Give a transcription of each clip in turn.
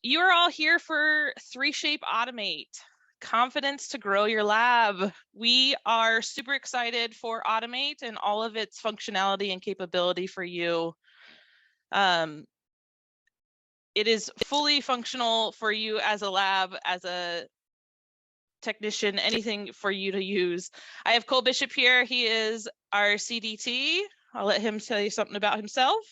You're all here for 3Shape Automate, confidence to grow your lab. We are super excited for Automate and all of its functionality and capability for you. It is fully functional for you as a lab, as a technician, anything for you to use. I have Cole Bishop here. He is our CDT. I'll let him tell you something about himself.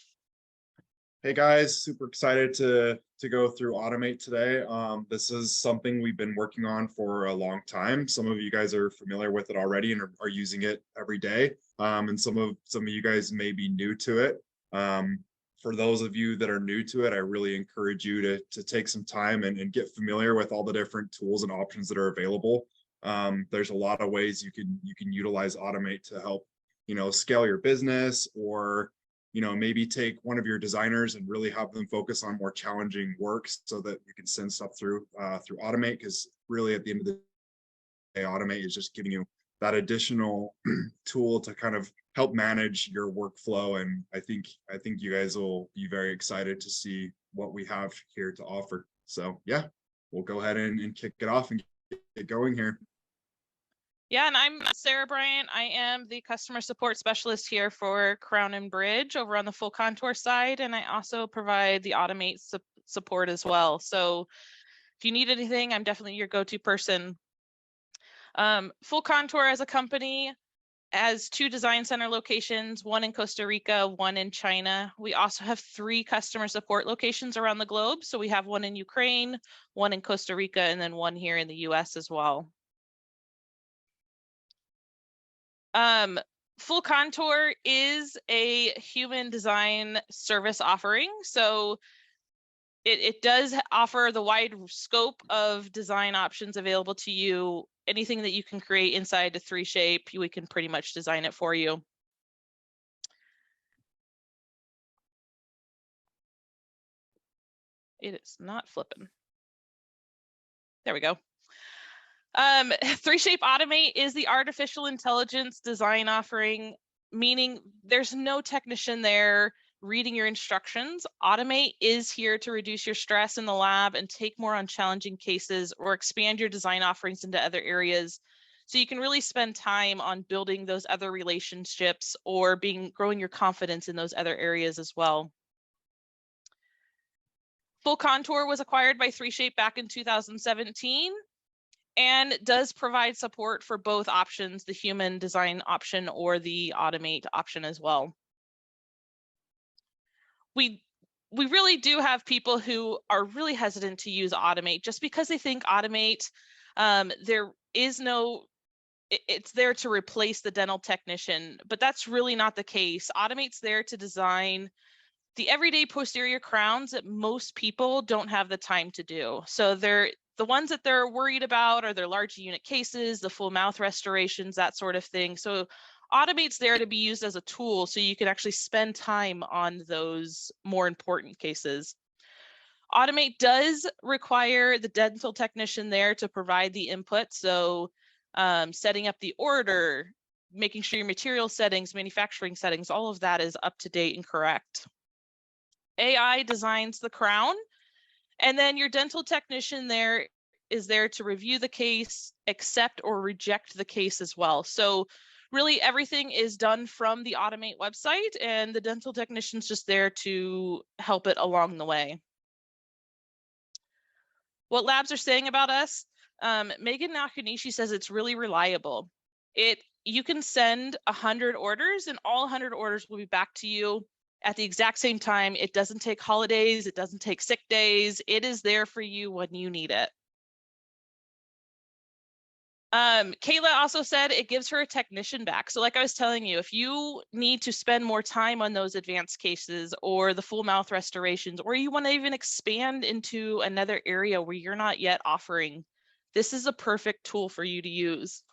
Hey guys, super excited to go through Automate today. This is something we've been working on for a long time. Some of you guys are familiar with it already and are using it every day. And some of you guys may be new to it. For those of you that are new to it, I really encourage you to take some time and get familiar with all the different tools and options that are available. There's a lot of ways you can utilize Automate to help, scale your business, or maybe take one of your designers and really have them focus on more challenging work so that you can send stuff through Automate. Because really at the end of the day, Automate is just giving you that additional tool to kind of help manage your workflow. And I think you guys will be very excited to see what we have here to offer. So yeah, we'll go ahead and kick it off and get going here. Yeah, and I'm Sara Bryant. I am the customer support specialist here for Crown and Bridge over on the full contour side, and I also provide the Automate support as well. So if you need anything, I'm definitely your go-to person. Full Contour as a company has 2 design center locations, one in Costa Rica, one in China. We also have 3 customer support locations around the globe. So we have one in Ukraine, one in Costa Rica, and then one here in the US as well. Full Contour is a human design service offering. So it does offer the wide scope of design options available to you. Anything that you can create inside a 3Shape, we can pretty much design it for you. It is not flipping. There we go. 3Shape Automate is the artificial intelligence design offering, meaning there's no technician there reading your instructions. Automate is here to reduce your stress in the lab and take more on challenging cases or expand your design offerings into other areas. So you can really spend time on building those other relationships or growing your confidence in those other areas as well. Full Contour was acquired by 3Shape back in 2017. And does provide support for both options, the human design option or the Automate option as well. We really do have people who are really hesitant to use Automate just because they think Automate, it's there to replace the dental technician, but that's really not the case. Automate's there to design the everyday posterior crowns that most people don't have the time to do. So the ones that they're worried about are their large unit cases, the full mouth restorations, that sort of thing. So Automate's there to be used as a tool so you can actually spend time on those more important cases. Automate does require the dental technician there to provide the input. So setting up the order, making sure your material settings, manufacturing settings, all of that is up to date and correct. AI designs the crown. And then your dental technician there is there to review the case, accept or reject the case as well. So really everything is done from the Automate website, and the dental technician's just there to help it along the way. What labs are saying about us? Megan Nakanishi says it's really reliable. You can send 100 orders and all 100 orders will be back to you at the exact same time. It doesn't take holidays. It doesn't take sick days. It is there for you when you need it. Kayla also said it gives her a technician back. So like I was telling you, if you need to spend more time on those advanced cases or the full mouth restorations, or you want to even expand into another area where you're not yet offering, this is a perfect tool for you to use.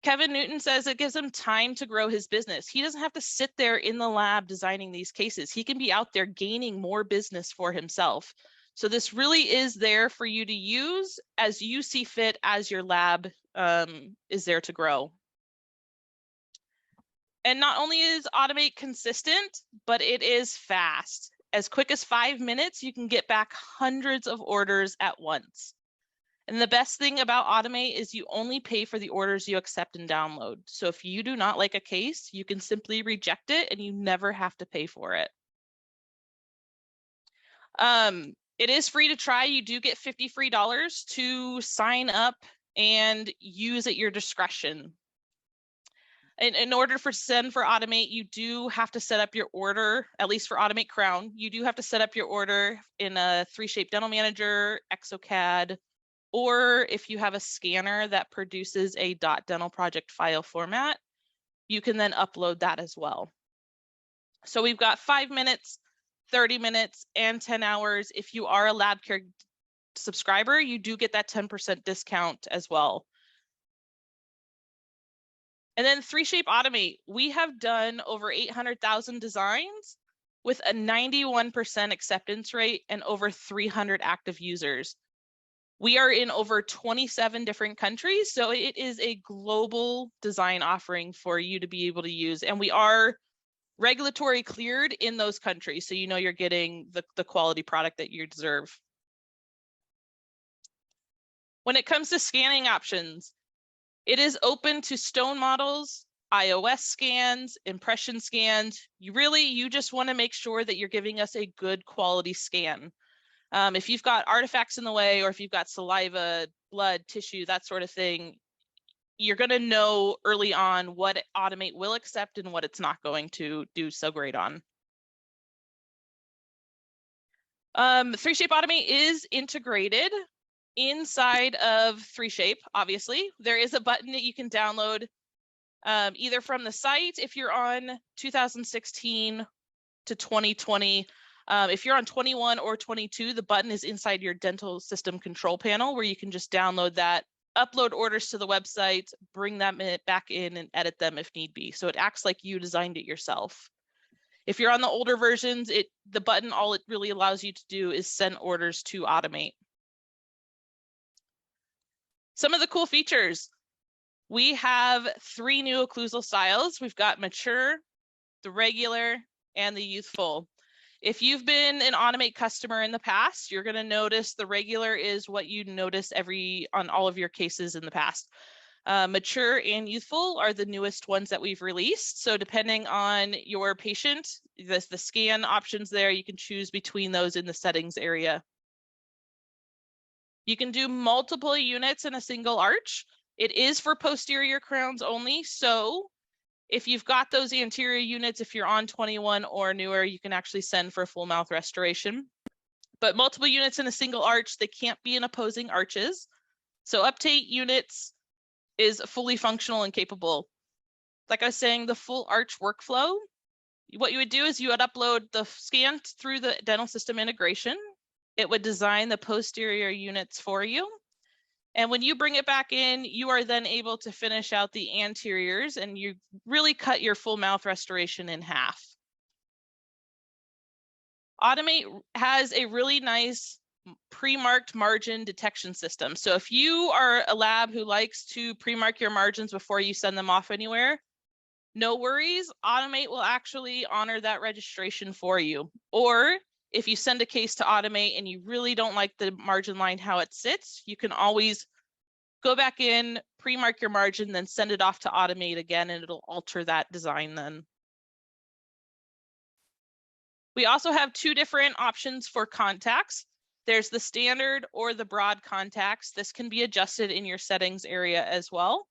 Kevin Newton says it gives him time to grow his business. He doesn't have to sit there in the lab designing these cases. He can be out there gaining more business for himself. So this really is there for you to use as you see fit, as your lab is there to grow. And not only is Automate consistent, but it is fast. as quick as 5 minutes, you can get back hundreds of orders at once. And the best thing about Automate is you only pay for the orders you accept and download. So if you do not like a case, you can simply reject it and you never have to pay for it. It is free to try. You do get $50 free to sign up and use at your discretion. In order for Automate, you do have to set up your order, at least for Automate Crown. You do have to set up your order in a 3Shape Dental Manager, ExoCAD, or if you have a scanner that produces a .dental project file format, you can then upload that as well. So we've got 5 minutes, 30 minutes, and 10 hours. If you are a LabCare subscriber, you do get that 10% discount as well. And then 3Shape Automate, we have done over 800,000 designs with a 91% acceptance rate and over 300 active users. We are in over 27 different countries, so it is a global design offering for you to be able to use. And we are regulatory cleared in those countries, so you know you're getting the quality product that you deserve. When it comes to scanning options, it is open to stone models, iOS scans, impression scans. You just want to make sure that you're giving us a good quality scan. If you've got artifacts in the way, or if you've got saliva, blood, tissue, that sort of thing, you're going to know early on what Automate will accept and what it's not going to do so great on. 3Shape Automate is integrated inside of 3Shape, obviously. There is a button that you can download either from the site if you're on 2016 to 2020. If you're on 21 or 22, the button is inside your dental system control panel where you can just download that, upload orders to the website, bring them back in and edit them if need be. So it acts like you designed it yourself. If you're on the older versions, the button, all it really allows you to do is send orders to Automate. Some of the cool features. We have 3 new occlusal styles. We've got mature, the regular, and the youthful. If you've been an Automate customer in the past, you're going to notice the regular is what you notice on all of your cases in the past. Mature and youthful are the newest ones that we've released. So depending on your patient, the scan options there, you can choose between those in the settings area. You can do multiple units in a single arch. It is for posterior crowns only. So if you've got those anterior units, if you're on 21 or newer, you can actually send for full mouth restoration. But multiple units in a single arch, they can't be in opposing arches. So up to 8 units is fully functional and capable. Like I was saying, the full arch workflow, what you would do is you would upload the scan through the dental system integration. It would design the posterior units for you. And when you bring it back in, you are then able to finish out the anteriors and you really cut your full mouth restoration in half. Automate has a really nice pre-marked margin detection system. So if you are a lab who likes to pre-mark your margins before you send them off anywhere, no worries, Automate will actually honor that registration for you. Or if you send a case to Automate and you really don't like the margin line how it sits, you can always go back in, pre-mark your margin, then send it off to Automate again, and it'll alter that design then. We also have 2 different options for contacts. There's the standard or the broad contacts. This can be adjusted in your settings area as well.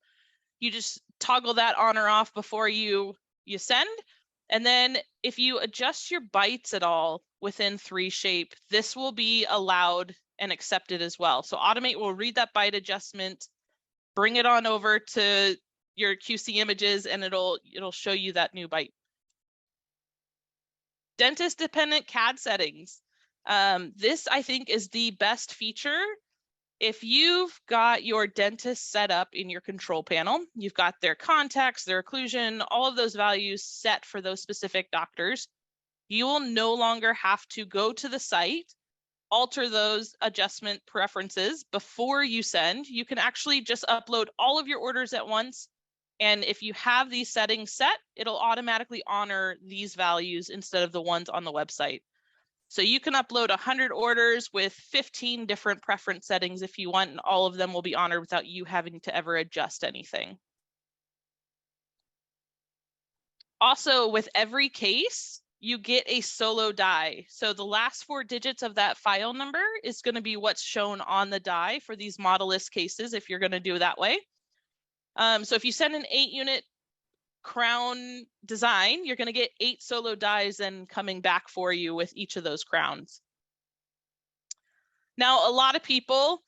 You just toggle that on or off before you send. And then if you adjust your bites at all within 3Shape, this will be allowed and accepted as well. So Automate will read that bite adjustment, bring it on over to your QC images, and it'll show you that new bite. Dentist dependent CAD settings. This I think is the best feature. If you've got your dentist set up in your control panel, you've got their contacts, their occlusion, all of those values set for those specific doctors, you will no longer have to go to the site, alter those adjustment preferences before you send. You can actually just upload all of your orders at once. And if you have these settings set, it'll automatically honor these values instead of the ones on the website. So you can upload 100 orders with 15 different preference settings if you want, and all of them will be honored without you having to ever adjust anything. Also, with every case, you get a solo die. So the last 4 digits of that file number is going to be what's shown on the die for these modelless cases, if you're going to do it that way. So if you send an 8-unit crown design, you're going to get 8 solo dies then coming back for you with each of those crowns. Now, a lot of people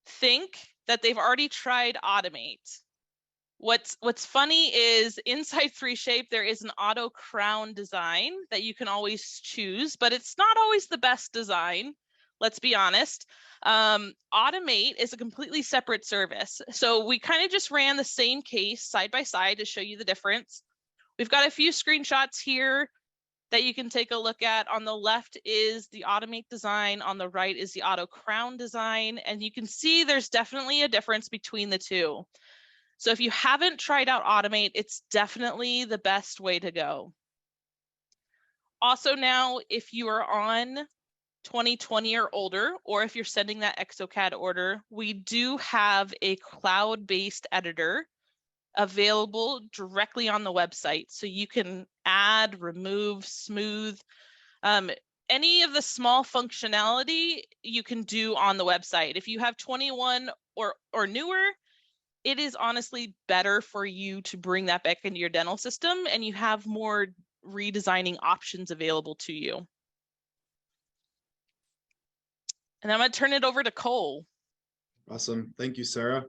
think that they've already tried Automate. What's funny is inside 3Shape, there is an auto crown design that you can always choose, but it's not always the best design. Let's be honest. Automate is a completely separate service. So we kind of just ran the same case side by side to show you the difference. We've got a few screenshots here that you can take a look at. On the left is the Automate design. On the right is the auto crown design. And you can see there's definitely a difference between the two. So if you haven't tried out Automate, it's definitely the best way to go. Also now, if you are on 2020 or older, or if you're sending that ExoCAD order, we do have a cloud-based editor available directly on the website. So you can add, remove, smooth, any of the small functionality you can do on the website. If you have 21 or newer, it is honestly better for you to bring that back into your dental system, and you have more redesigning options available to you. And I'm going to turn it over to Cole. Awesome. Thank you, Sarah.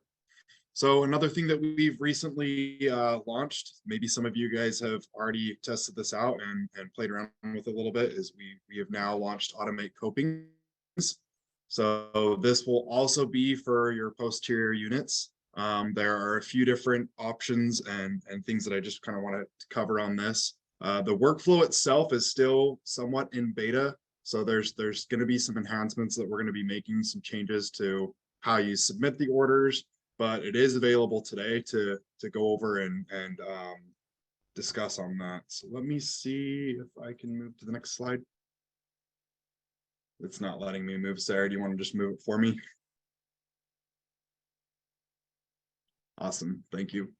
So another thing that we've recently launched, maybe some of you guys have already tested this out and played around with it a little bit, is we have now launched Automate Copings. So this will also be for your posterior units. There are a few different options and things that I just kind of want to cover on this. The workflow itself is still somewhat in beta. So there's going to be some enhancements that we're going to be making, some changes to how you submit the orders, but it is available today to go over and discuss on that. So let me see if I can move to the next slide. It's not letting me move. Sarah, do you want to just move it for me? Awesome, thank you.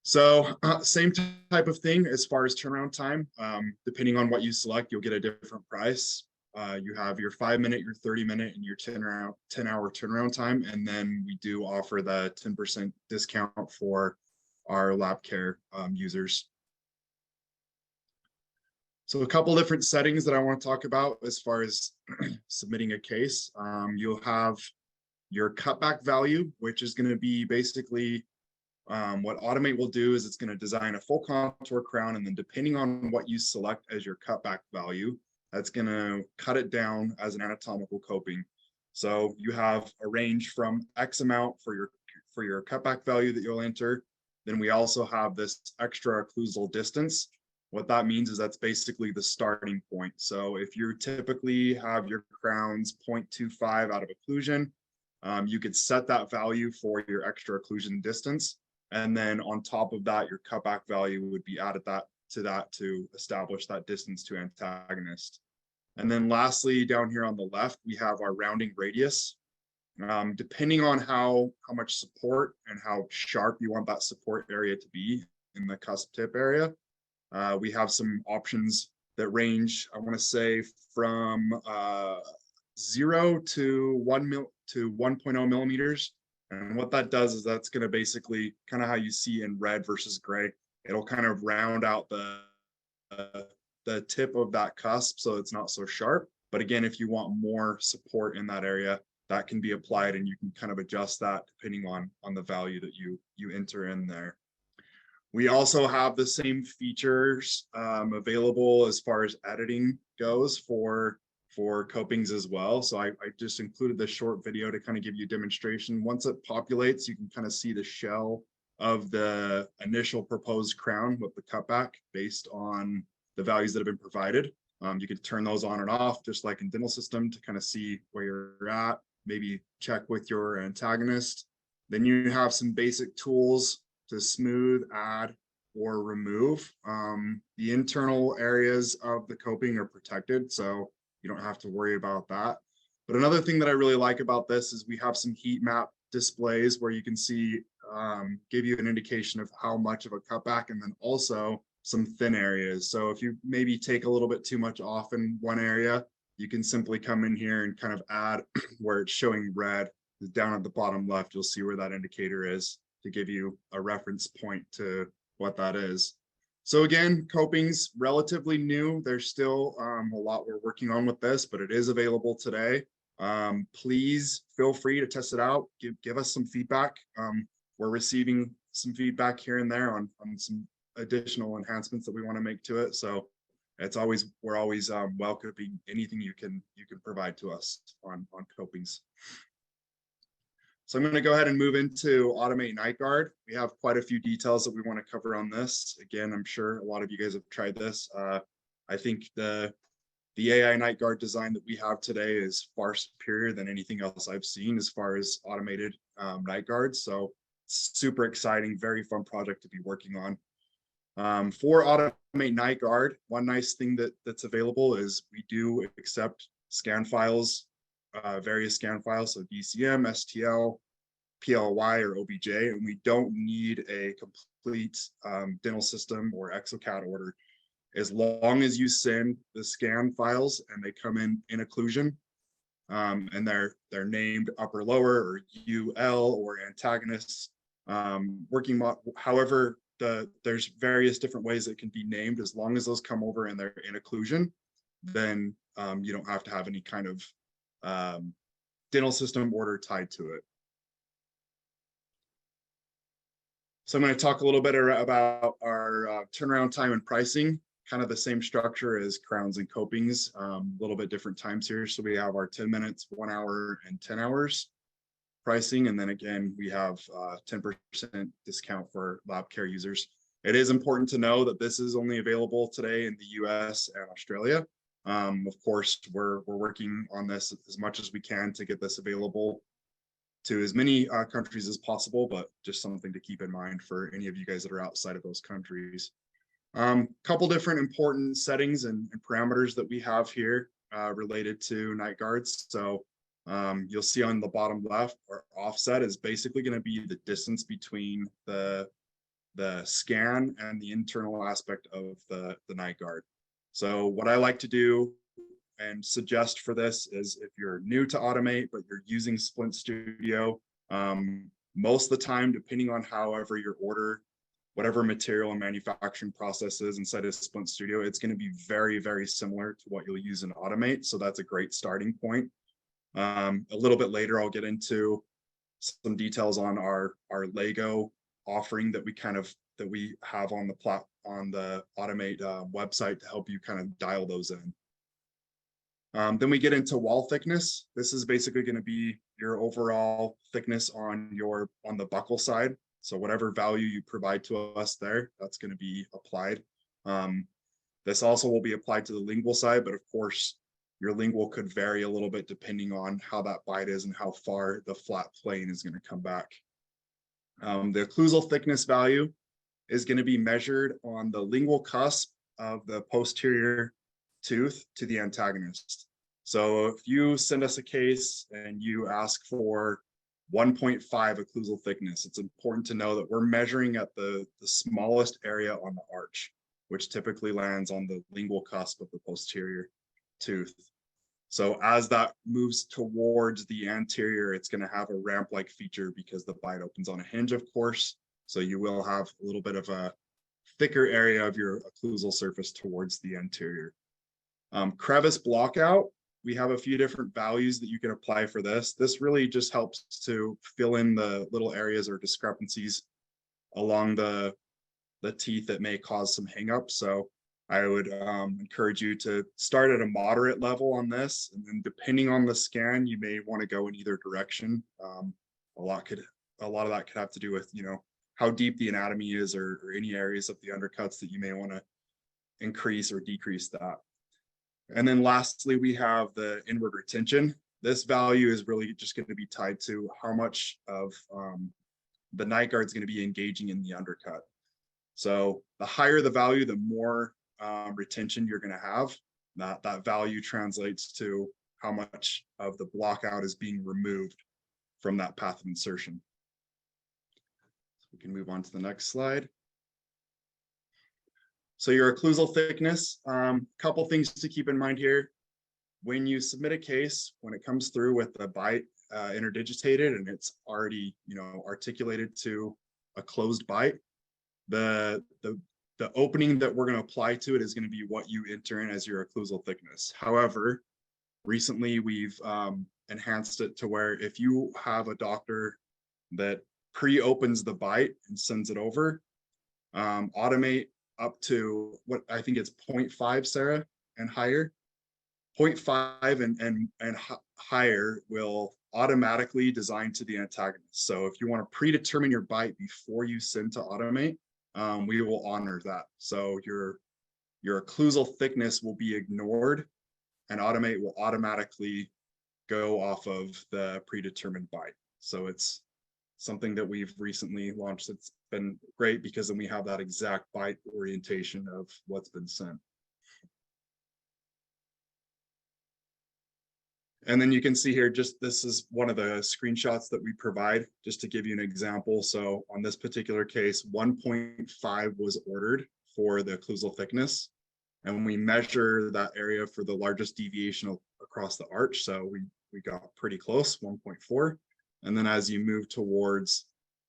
So same type of thing as far as turnaround time. Depending on what you select, you'll get a different price. You have your 5-minute, your 30-minute, and your 10-hour turnaround time. And then we do offer the 10% discount for our lab care users. So a couple different settings that I want to talk about as far as submitting a case. You'll have your cutback value, which is going to be basically what Automate will do is it's going to design a full contour crown, and then depending on what you select as your cutback value, that's going to cut it down as an anatomical coping. So you have a range from X amount for your cutback value that you'll enter. Then we also have this extra occlusal distance. What that means is that's basically the starting point. So if you typically have your crowns 0.25 out of occlusion, you could set that value for your extra occlusion distance. And then on top of that, your cutback value would be added to establish that distance to antagonist. And then lastly, down here on the left, we have our rounding radius. Depending on how much support and how sharp you want that support area to be in the cusp tip area, we have some options that range, I want to say, from 0 to 1.0 millimeters. And what that does is that's going to basically kind of how you see in red versus gray. It'll kind of round out the tip of that cusp so it's not so sharp. But again, if you want more support in that area, that can be applied, and you can kind of adjust that depending on the value that you enter in there. We also have the same features available as far as editing goes for Copings as well. So I just included this short video to kind of give you a demonstration. Once it populates, you can kind of see the shell of the initial proposed crown with the cutback based on the values that have been provided. You could turn those on and off just like in dental system to kind of see where you're at, maybe check with your antagonist. Then you have some basic tools to smooth, add, or remove. The internal areas of the coping are protected. So you don't have to worry about that. But another thing that I really like about this is we have some heat map displays where you can see, give you an indication of how much of a cutback, and then also some thin areas. So if you maybe take a little bit too much off in one area, you can simply come in here and kind of add where it's showing red. Down at the bottom left, you'll see where that indicator is to give you a reference point to what that is. So again, Copings, relatively new. There's still a lot we're working on with this, but it is available today. Please feel free to test it out. Give us some feedback. We're receiving some feedback here and there on some additional enhancements that we want to make to it. So we're always welcoming anything you can provide to us on Copings. So I'm going to go ahead and move into Automate Nightguard. We have quite a few details that we want to cover on this. Again, I'm sure a lot of you guys have tried this. I think the AI Nightguard design that we have today is far superior than anything else I've seen as far as automated night guards. So super exciting, very fun project to be working on. For Automate Nightguard, one nice thing that's available is we do accept scan files, various scan files, so DCM, STL, PLY, or OBJ, and we don't need a complete dental system or exocad order. As long as you send the scan files and they come in occlusion, and they're named upper lower or UL or antagonists, however, there's various different ways it can be named. As long as those come over and they're in occlusion, then you don't have to have any kind of dental system order tied to it. So I'm going to talk a little bit about our turnaround time and pricing, kind of the same structure as crowns and copings, a little bit different times here. So we have our 10 minutes, 1 hour, and 10 hours pricing. And then again, we have 10% discount for lab care users. It is important to know that this is only available today in the US and Australia. Of course, we're working on this as much as we can to get this available to as many countries as possible, but just something to keep in mind for any of you guys that are outside of those countries. Couple different important settings and parameters that we have here related to night guards. So you'll see on the bottom left, our offset is basically going to be the distance between the scan and the internal aspect of the night guard. So what I like to do and suggest for this is, if you're new to Automate, but you're using Splint Studio, most of the time, depending on however your order, whatever material and manufacturing process is inside of Splint Studio, it's going to be very, very similar to what you'll use in Automate. So that's a great starting point. A little bit later, I'll get into some details on our Lego offering that we have on the Automate website to help you kind of dial those in. Then we get into wall thickness. This is basically going to be your overall thickness on the buccal side. So whatever value you provide to us there, that's going to be applied. This also will be applied to the lingual side, but of course, your lingual could vary a little bit depending on how that bite is and how far the flat plane is going to come back. The occlusal thickness value is going to be measured on the lingual cusp of the posterior tooth to the antagonist. So if you send us a case and you ask for 1.5 occlusal thickness, it's important to know that we're measuring at the smallest area on the arch, which typically lands on the lingual cusp of the posterior tooth. So as that moves towards the anterior, it's going to have a ramp-like feature because the bite opens on a hinge, of course. So you will have a little bit of a thicker area of your occlusal surface towards the anterior. Crevice blockout, we have a few different values that you can apply for this. This really just helps to fill in the little areas or discrepancies along the teeth that may cause some hangups. So I would encourage you to start at a moderate level on this, and then depending on the scan, you may want to go in either direction. A lot of that could have to do with, how deep the anatomy is, or any areas of the undercuts that you may want to increase or decrease that. And then lastly, we have the inward retention. This value is really just going to be tied to how much of the night guard is going to be engaging in the undercut. So the higher the value, the more retention you're going to have. that value translates to how much of the blockout is being removed from that path of insertion. So we can move on to the next slide. So your occlusal thickness, couple things to keep in mind here. When you submit a case, when it comes through with the bite interdigitated and it's already, articulated to a closed bite, the opening that we're going to apply to it is going to be what you enter in as your occlusal thickness. However, recently we've enhanced it to where if you have a doctor that pre-opens the bite and sends it over, automate up to what I think it's 0.5, Sarah, and higher. 0.5 and higher will automatically design to the antagonist. So if you want to predetermine your bite before you send to automate, we will honor that. So your occlusal thickness will be ignored and automate will automatically go off of the predetermined bite. So it's something that we've recently launched. It's been great because then we have that exact bite orientation of what's been sent. And then you can see here, just this is one of the screenshots that we provide just to give you an example. So on this particular case, 1.5 was ordered for the occlusal thickness. And we measure that area for the largest deviation across the arch. So we got pretty close, 1.4. And then as you move towards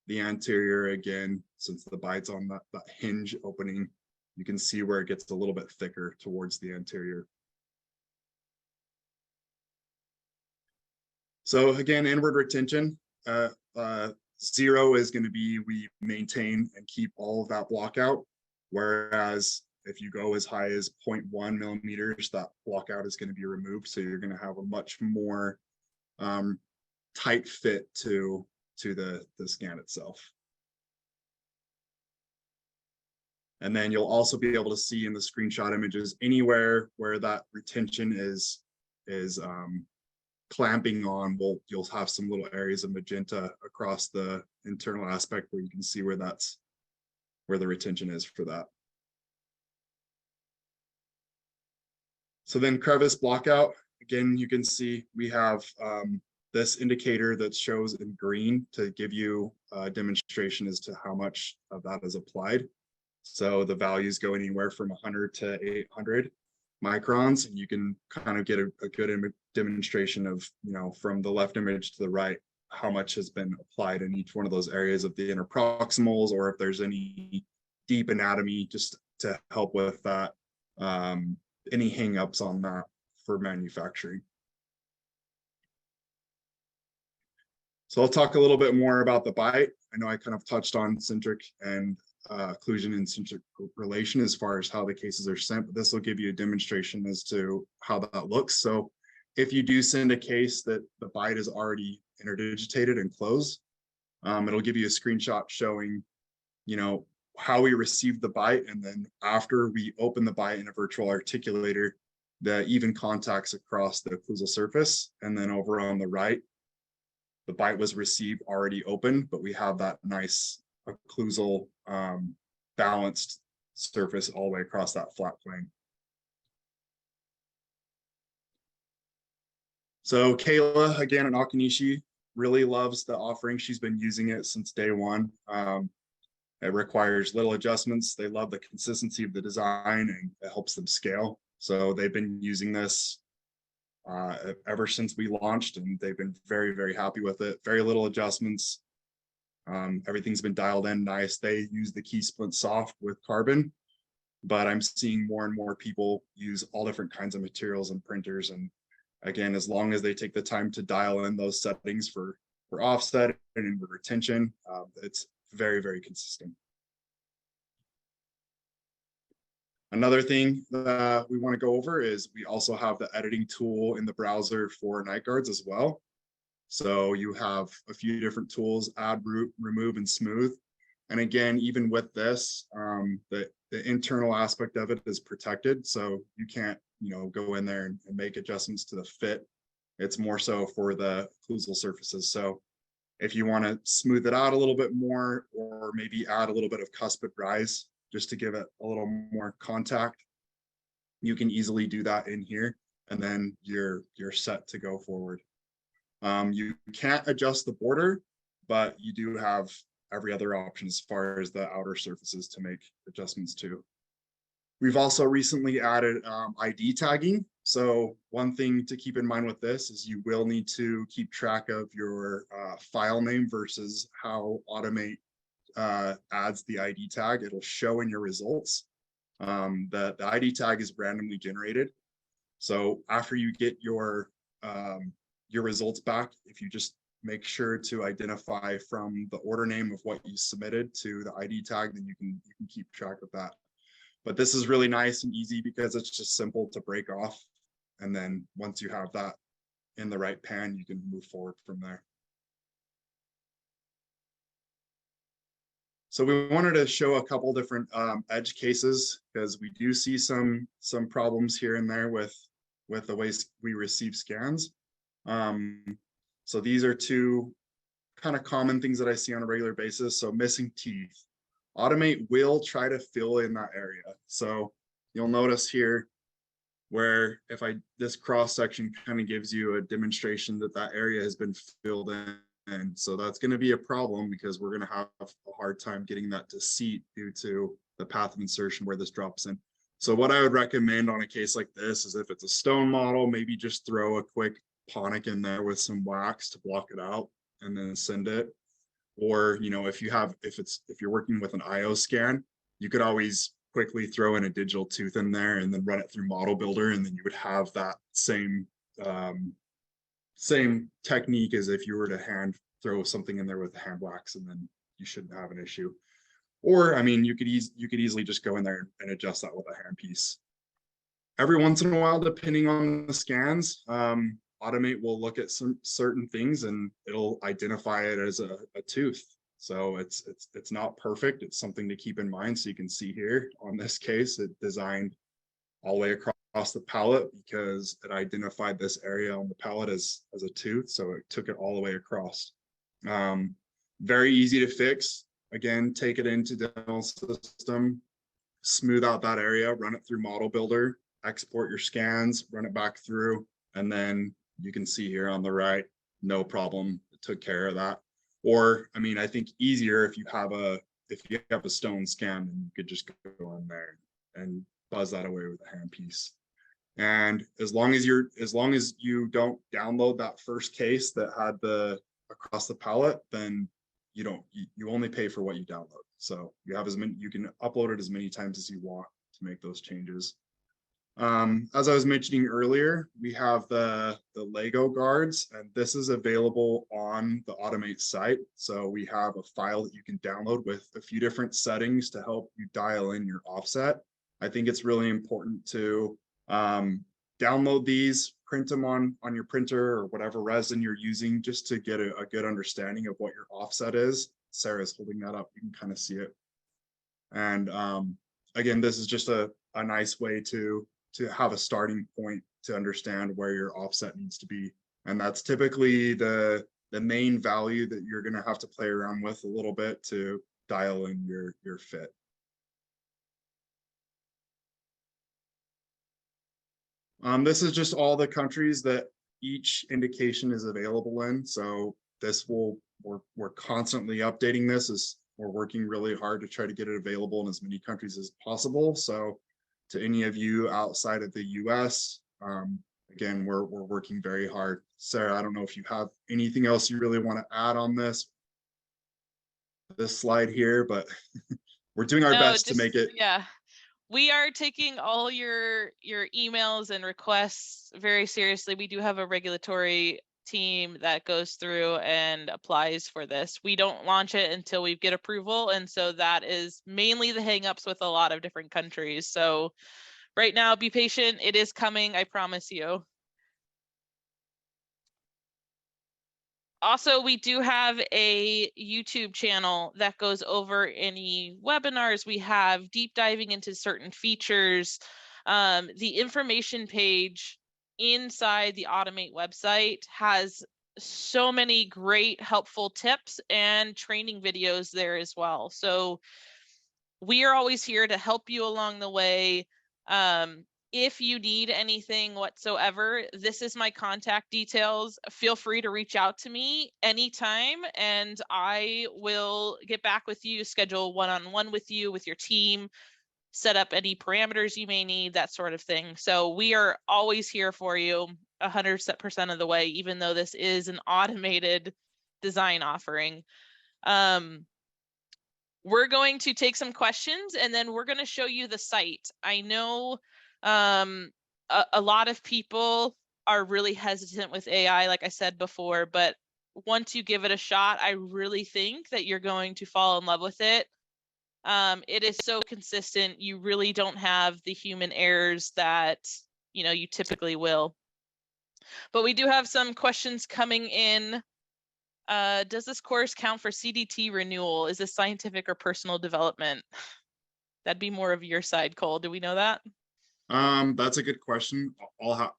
the anterior again, since the bite's on that hinge opening, you can see where it gets a little bit thicker towards the anterior. So again, inward retention, 0 is going to be we maintain and keep all of that block out. Whereas if you go as high as 0.1 millimeters, that block out is going to be removed. So you're going to have a much more tight fit to the scan itself. And then you'll also be able to see in the screenshot images anywhere where that retention is clamping on, you'll have some little areas of magenta across the internal aspect where you can see where the retention is for that. So then crevice blockout, again, you can see we have this indicator that shows in green to give you a demonstration as to how much of that is applied. So the values go anywhere from 100 to 800 microns, and you can kind of get a good demonstration of, from the left image to the right, how much has been applied in each one of those areas of the interproximals, or if there's any deep anatomy, just to help with that, any hangups on that for manufacturing. So I'll talk a little bit more about the bite. I know I kind of touched on centric and occlusion and centric relation as far as how the cases are sent, but this will give you a demonstration as to how that looks. So if you do send a case that the bite is already interdigitated and closed, it'll give you a screenshot showing, how we received the bite, and then after we open the bite in a virtual articulator, the even contacts across the occlusal surface, and then over on the right, the bite was received already open, but we have that nice occlusal balanced surface all the way across that flat plane. So Kayla, again, at Nakanishi, really loves the offering. She's been using it since day one. It requires little adjustments. They love the consistency of the design, and it helps them scale. So they've been using this ever since we launched, and they've been very, very happy with it. Very little adjustments. Everything's been dialed in nice. They use the key splint soft with carbon, but I'm seeing more and more people use all different kinds of materials and printers. And again, as long as they take the time to dial in those settings for offset and retention, it's very, very consistent. Another thing that we want to go over is we also have the editing tool in the browser for Nightguards as well. So you have a few different tools: add, root, remove, and smooth. And again, even with this, the internal aspect of it is protected. So you can't, go in there and make adjustments to the fit. It's more so for the occlusal surfaces. So if you want to smooth it out a little bit more, or maybe add a little bit of cuspid rise just to give it a little more contact, you can easily do that in here, and then you're set to go forward. You can't adjust the border, but you do have every other option as far as the outer surfaces to make adjustments to. We've also recently added ID tagging. So one thing to keep in mind with this is you will need to keep track of your file name versus how Automate adds the ID tag. It'll show in your results. The ID tag is randomly generated. So after you get your results back, if you just make sure to identify from the order name of what you submitted to the ID tag, then you can keep track of that. But this is really nice and easy because it's just simple to break off. And then once you have that in the right pan, you can move forward from there. So we wanted to show a couple different edge cases because we do see some problems here and there with the ways we receive scans. So these are two kind of common things that I see on a regular basis. So missing teeth. Automate will try to fill in that area. So you'll notice here where this cross section kind of gives you a demonstration that that area has been filled in. And so that's going to be a problem because we're going to have a hard time getting that to seat due to the path of insertion where this drops in. So what I would recommend on a case like this is if it's a stone model, maybe just throw a quick ponic in there with some wax to block it out and then send it. Or, you know, if you're working with an IO scan, you could always quickly throw in a digital tooth in there and then run it through Model Builder, and then you would have that same technique as if you were to hand throw something in there with the hand wax, and then you shouldn't have an issue. Or, I mean, you could easily just go in there and adjust that with a hand piece. Every once in a while, depending on the scans, Automate will look at some certain things and it'll identify it as a tooth. So it's not perfect. It's something to keep in mind. So you can see here on this case, it designed all the way across the pallet because it identified this area on the pallet as a tooth. So it took it all the way across. Very easy to fix. Again, take it into Dental System, smooth out that area, run it through Model Builder, export your scans, run it back through, and then you can see here on the right, no problem, it took care of that. Or, I mean, I think easier if you have a stone scan, and you could just go in there and buzz that away with a handpiece. And as long as you don't download that first case that had the across the pallet, then you only pay for what you download. So you can upload it as many times as you want to make those changes. As I was mentioning earlier, we have the Lego guards, and this is available on the Automate site. So we have a file that you can download with a few different settings to help you dial in your offset. I think it's really important to download these, print them on your printer or whatever resin you're using, just to get a good understanding of what your offset is. Sarah's holding that up, you can kind of see it. And again, this is just a nice way to have a starting point to understand where your offset needs to be. And that's typically the main value that you're going to have to play around with a little bit to dial in your fit. This is just all the countries that each indication is available in. So we're constantly updating this as we're working really hard to try to get it available in as many countries as possible. So to any of you outside of the US, again, we're working very hard. Sarah, I don't know if you have anything else you really want to add on this slide here, but we're doing our best to make it. Yeah, we are taking all your emails and requests very seriously. We do have a regulatory team that goes through and applies for this. We don't launch it until we get approval, and so that is mainly the hangups with a lot of different countries. So right now, be patient. It is coming, I promise you. Also, we do have a YouTube channel that goes over any webinars we have, deep diving into certain features. The information page inside the Automate website has so many great helpful tips and training videos there as well. So we are always here to help you along the way. if you need anything whatsoever, this is my contact details. Feel free to reach out to me anytime, and I will get back with you, schedule one-on-one with you, with your team, set up any parameters you may need, that sort of thing. So we are always here for you 100% of the way, even though this is an automated design offering. We're going to take some questions, and then we're going to show you the site. I know a lot of people are really hesitant with AI, like I said before, but once you give it a shot, I really think that you're going to fall in love with it. It is so consistent. You really don't have the human errors that, you know, you typically will. But we do have some questions coming in. Does this course count for CDT renewal? Is this scientific or personal development? That'd be more of your side, Cole. Do we know that? That's a good question.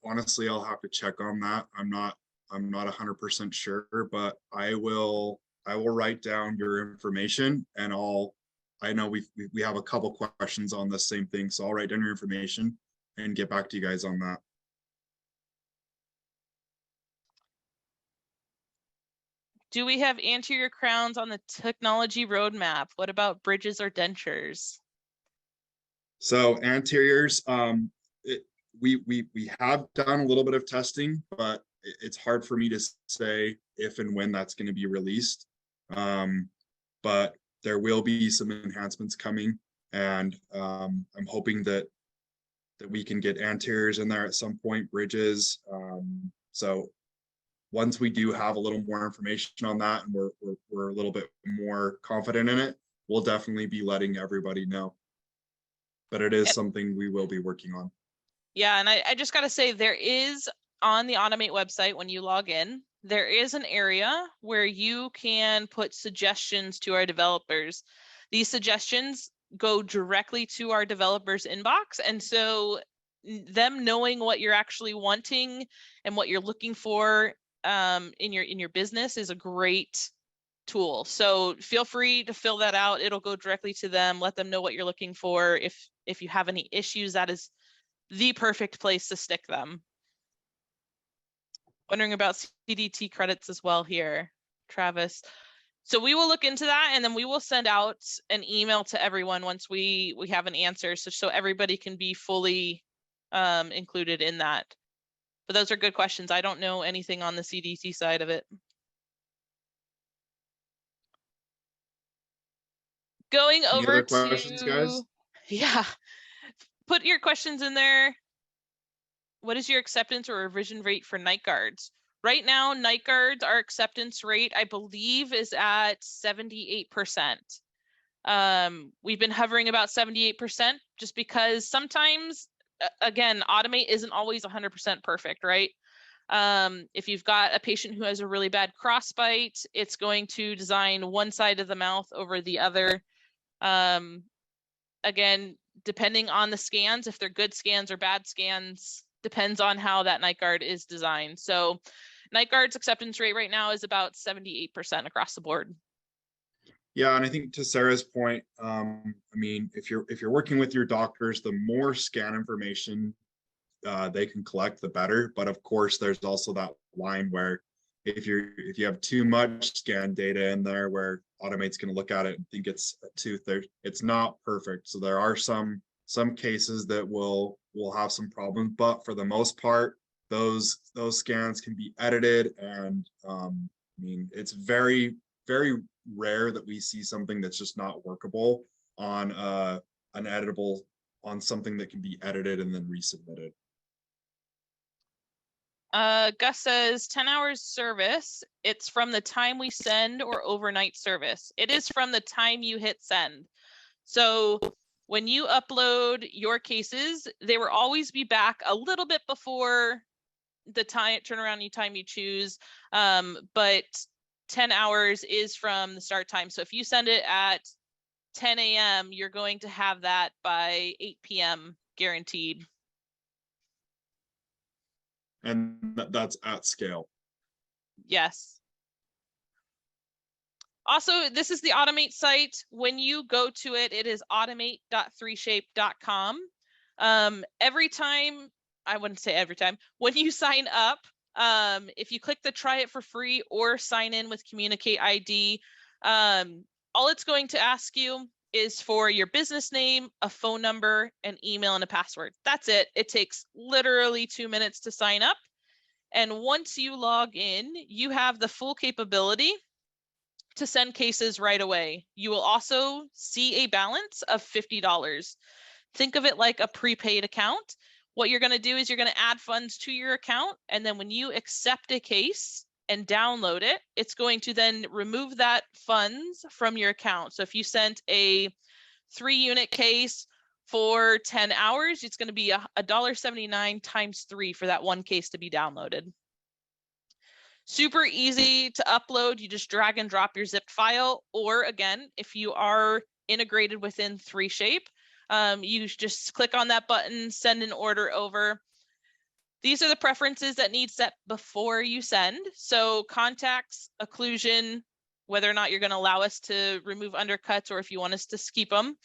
Honestly, I'll have to check on that. I'm not 100% sure, but I will write down your information, and I know we have a couple questions on the same thing, so I'll write down your information and get back to you guys on that. Do we have anterior crowns on the technology roadmap? What about bridges or dentures? So anteriors, we have done a little bit of testing, but it's hard for me to say if and when that's going to be released. But there will be some enhancements coming, and I'm hoping that we can get anteriors in there at some point, bridges. So once we do have a little more information on that, and we're a little bit more confident in it, we'll definitely be letting everybody know. But it is something we will be working on. Yeah, and I just got to say, there is on the Automate website, when you log in, there is an area where you can put suggestions to our developers. These suggestions go directly to our developers' inbox. And so them knowing what you're actually wanting and what you're looking for in your business is a great tool. So feel free to fill that out. It'll go directly to them. Let them know what you're looking for. If you have any issues, that is the perfect place to stick them. Wondering about CDT credits as well here, Travis. So we will look into that, and then we will send out an email to everyone once we have an answer, so everybody can be fully included in that. But those are good questions. I don't know anything on the CDT side of it. Going Any over other questions, guys? Yeah, put your questions in there. What is your acceptance or revision rate for Nightguards? Right now, Nightguards, our acceptance rate, I believe, is at 78%. We've been hovering about 78% just because sometimes, again, Automate isn't always 100% perfect, right? If you've got a patient who has a really bad crossbite, it's going to design one side of the mouth over the other. Again, depending on the scans, if they're good scans or bad scans, depends on how that Nightguard is designed. So Nightguard's acceptance rate right now is about 78% across the board. Yeah, and I think to Sarah's point, I mean, if you're working with your doctors, the more scan information they can collect, the better. But of course, there's also that line where if you have too much scan data in there, where Automate's going to look at it and think it's a tooth, it's not perfect. So there are some cases that will have some problems, but for the most part, those scans can be edited, and I mean, it's very rare that we see something that's just not workable on an editable, on something that can be edited and then resubmitted. Gus says 10 hours service. It's from the time we send or overnight service. It is from the time you hit send. So when you upload your cases, they will always be back a little bit before the turnaround time you choose. But 10 hours is from the start time. So if you send it at 10 a.m., you're going to have that by 8 p.m. guaranteed. And that's at scale. Yes. Also, this is the Automate site. When you go to it, it is automate.3shape.com. Every time, I wouldn't say every time, when you sign up, if you click the try it for free or sign in with Communicate ID, all it's going to ask you is for your business name, a phone number, an email, and a password. That's it. It takes literally 2 minutes to sign up. And once you log in, you have the full capability to send cases right away. You will also see a balance of $50. Think of it like a prepaid account. What you're going to do is you're going to add funds to your account. And then when you accept a case and download it, it's going to then remove that funds from your account. So if you sent a 3-unit case for 10 hours, it's going to be $1.79 times 3 for that one case to be downloaded. Super easy to upload. You just drag and drop your zipped file. Or again, if you are integrated within 3Shape, you just click on that button, send an order over. These are the preferences that need set before you send. So contacts, occlusion, whether or not you're going to allow us to remove undercuts or if you want us to keep them.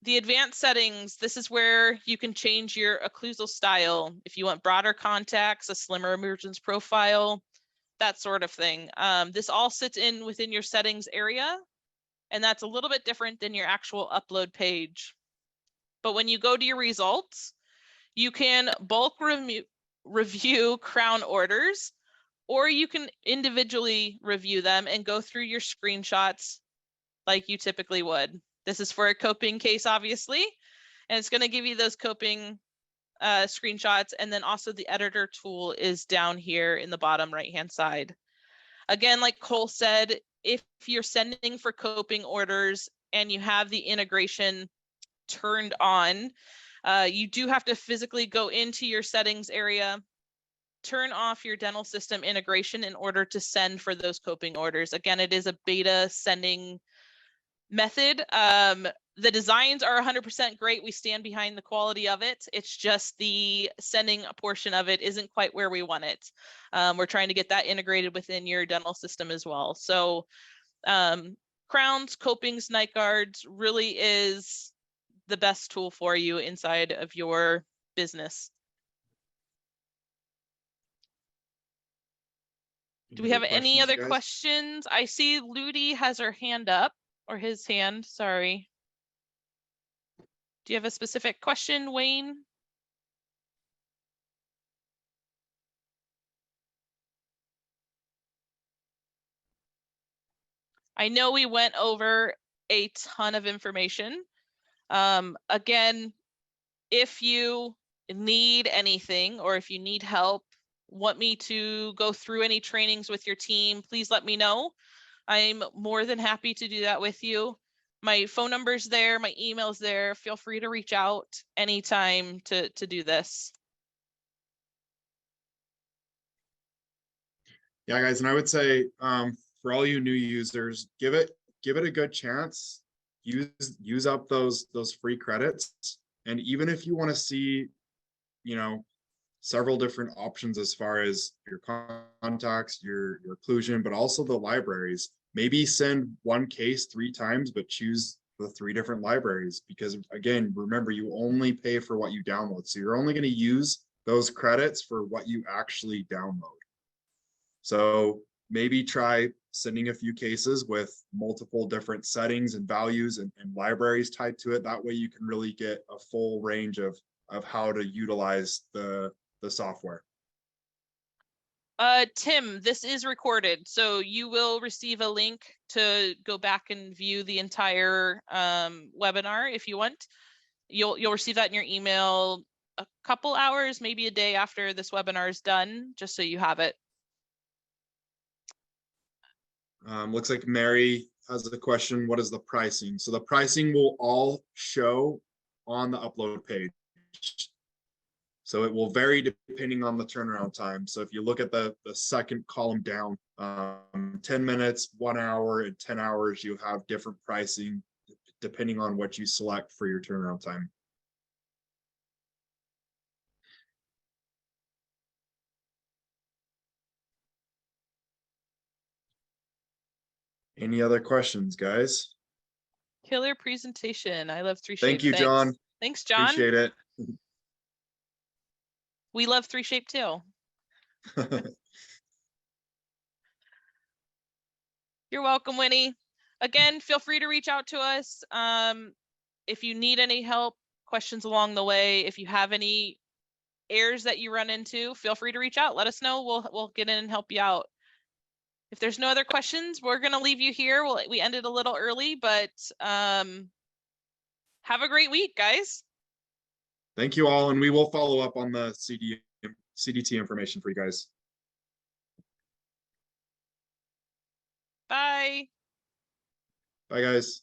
The advanced settings, this is where you can change your occlusal style. If you want broader contacts, a slimmer emergence profile, that sort of thing. This all sits within your settings area, and that's a little bit different than your actual upload page. But when you go to your results, you can bulk review crown orders, or you can individually review them and go through your screenshots like you typically would. This is for a coping case, obviously, and it's going to give you those coping screenshots. And then also the editor tool is down here in the bottom right-hand side. Again, like Cole said, if you're sending for coping orders and you have the integration turned on, you do have to physically go into your settings area, turn off your dental system integration in order to send for those coping orders. Again, it is a beta sending method. The designs are 100% great. We stand behind the quality of it. It's just the sending portion of it isn't quite where we want it. We're trying to get that integrated within your dental system as well. So crowns, copings, Nightguards really is the best tool for you inside of your business. Do we have any other questions? I see Ludi has her hand up, or his hand, sorry. Do you have a specific question, Wayne? I know we went over a ton of information. Again, if you need anything or if you need help, want me to go through any trainings with your team, please let me know. I'm more than happy to do that with you. My phone number's there, my email's there. Feel free to reach out anytime to do this. Yeah, guys, and I would say for all you new users, give it a good chance. Use up those free credits, and even if you want to see, several different options as far as your contacts, your occlusion, but also the libraries. Maybe send one case 3 times, but choose the 3 different libraries, because again, remember, you only pay for what you download. So you're only going to use those credits for what you actually download. So maybe try sending a few cases with multiple different settings and values and libraries tied to it. That way you can really get a full range of how to utilize the software. Tim, this is recorded, so you will receive a link to go back and view the entire webinar if you want. You'll receive that in your email a couple hours, maybe a day after this webinar is done, just so you have it. Looks like Mary has a question. What is the pricing? So the pricing will all show on the upload page. So it will vary depending on the turnaround time. So if you look at the second column down, 10 minutes, 1 hour, and 10 hours, you have different pricing depending on what you select for your turnaround time. Any other questions, guys? Killer presentation. I love 3Shape. Thank you, John. Thanks, John. Appreciate it. We love 3Shape too. You're welcome, Winnie. Again, feel free to reach out to us. If you need any help, questions along the way, if you have any errors that you run into, feel free to reach out. Let us know. We'll get in and help you out. If there's no other questions, we're going to leave you here. We ended a little early, but have a great week, guys. Thank you all, and we will follow up on the CDT information for you guys. Bye. Bye, guys.